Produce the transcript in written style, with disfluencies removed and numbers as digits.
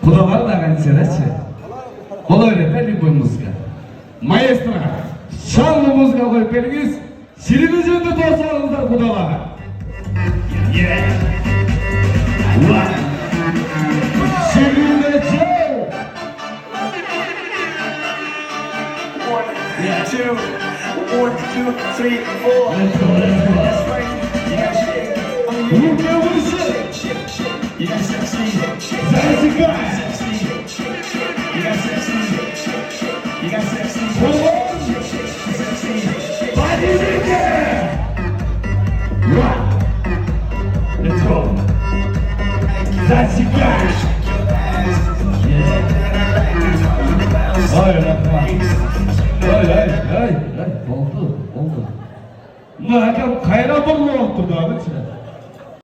Kudalar da kanseresi. Ola öğretmen любой muzika. Maestro, şanlı muzika koyup veriniz. Siliniz önde dostlarınızlar kudalar. Yeah. What? Silinecek. 1, 2, 3, 4. Let's go, let's go. That's right. You got shit. Rukiye vuruşu. You got sexy. Zensika. You got sexy. You got sexy. Hadi Zeki. What? Let's go. Zensika. Hayır, hayır, oldu. Ne hakem kayra bulma oldu da abi sen.